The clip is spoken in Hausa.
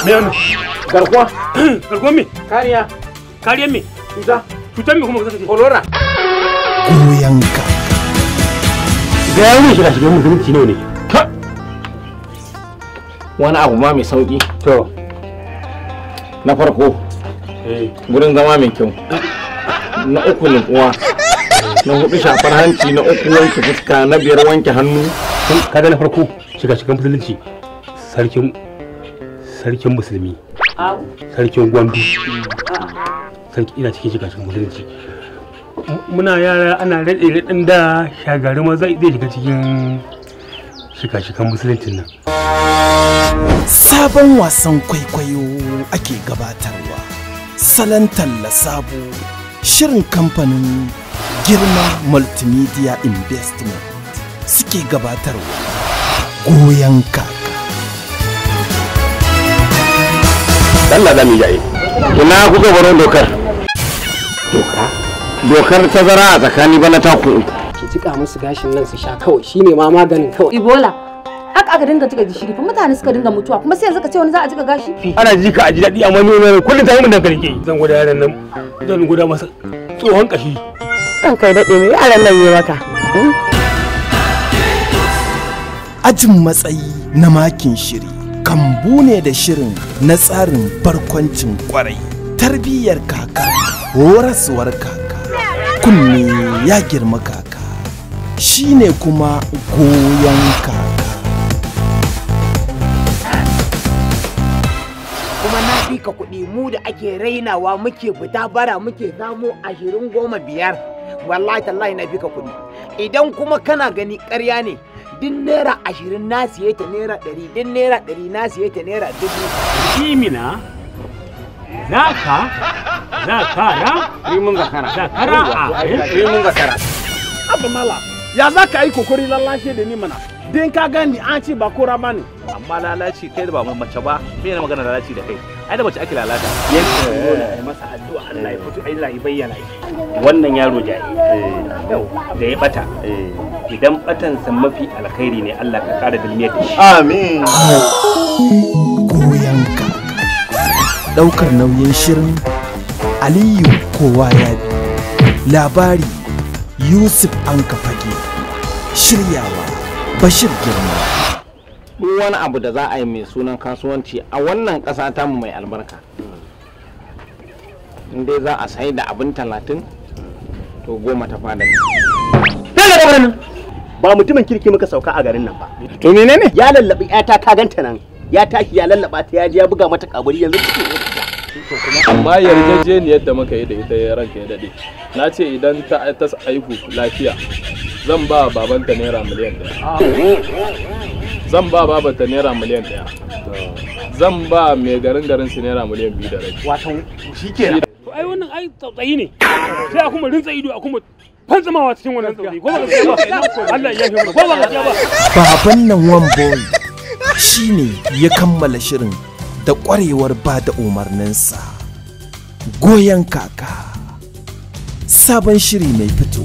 Me wannan? Garkuwa. Garkuwa me? Kariya. Kariya me? Cutar me kuma ka sace? Kolora. Goyon kaka. Ga yawo shiga shiga musulunci ne. Wani abu ma mai sauki. To. Na farko. Gurin zama mai kyau. Na uku nutsuwa. Na hudu shafar hanci. Na uku wanke fuska. Na biyar wanke hannu. Kaga na farko shiga shiga musulunci. Sarkin musulmi. Sarkin gwandu. Sarki ina cikin shiga cikin musulunci. Muna yara ana raɗe da shagari ma zai shiga cikin shika-shikan musuluncin nan. Sabon wasan kwaikwayo ake gabatarwa. Salon talla sabo. Shirin kamfanin Girma Multimedia Investment suke gabatarwa. Goyon kaka. Allah da mi jaye. Ina kuka baron dokar? Dokar tazara a tsakani bana ta ku. Ki jika musu gashin nan su sha kawai shine ma maganin kawai. Ebola. Haka aka dinga jika gishiri fa mutane suka dinga mutuwa kuma sai yanzu ka ce wani za a jika gashi? Ana jika a ji daɗi amma ne kullum ta yi mun dankali ke. Zan gwada yaran nan zan gwada masa tsohon kashi. Ɗan kai daɗe mai yaran nan yi maka. Ajin matsayi na makin shiri. Kambu ne da shirin na tsarin barkwancin kwarai. Tarbiyyar kaka, horaswar kaka, kunne ya girma kaka, shine kuma goyon kaka. Kuma na fi ka kuɗi mu da ake rainawa muke fita bara muke samu 20, 10, 5. Wallahi tallahi na fi ka kuɗi. Idan kuma kana gani ƙarya ne, din naira 20 na siye ta naira 100, din naira 100 na siye ta naira 1000. Kimina zaka Rimin zakara. rimin zakara. Abba mala, ya za ka yi kokari lalashe da ni mana? Din ka gani an ce ba kora ba ne. Amma lalaci kai da ba mun mace ba, me ne magana lalaci da kai? Ai da mace ake lalata. Yanzu masa addu'a Allah ya fito Allah ya bayyana shi. Wannan yaro jaye da ya bata. Idan batansa mafi alkhairi ne Allah ka kara dalmiyar da shi. Amin. Goyon kaka. Ɗaukar nauyin shirin Aliyu kowa ya bi. Labari Yusuf Anka Fage. Shiryawa Bashir Girma. Duk wani abu da za a yi mai sunan kasuwanci a wannan ƙasa tamu mai albarka. In dai za a sai da abin 30 to 10 ta fada. Daga gaban nan. Ba mutumin kirki muka sauka a garin nan ba. To menene? Ya lallabi ƴata ka ganta nan. Ya tashi ya lallaba ta ya je ya buga mata kaburi yanzu take ne. Amma yarjejeniyar da muka yi da ita ya ranka ya dade. Na ce idan ta aihu lafiya zan ba babanta naira miliyan 1. Zan ba babanta naira miliyan 1. Zan ba mai garin su naira miliyan 2 da rai. Wato shikenan. To ai wannan ai tsautsayi ne. Sai a kuma rinsa ido a kuma fantsamawa cikin wannan tsautsayi. Ko ba gaskiya ba? Allah ya yafe mu. Ko ba gaskiya ba? Baban nan one boy shine ya kammala shirin da ƙwarewar ba da umarninsa. Goyon kaka. Sabon shiri mai fito.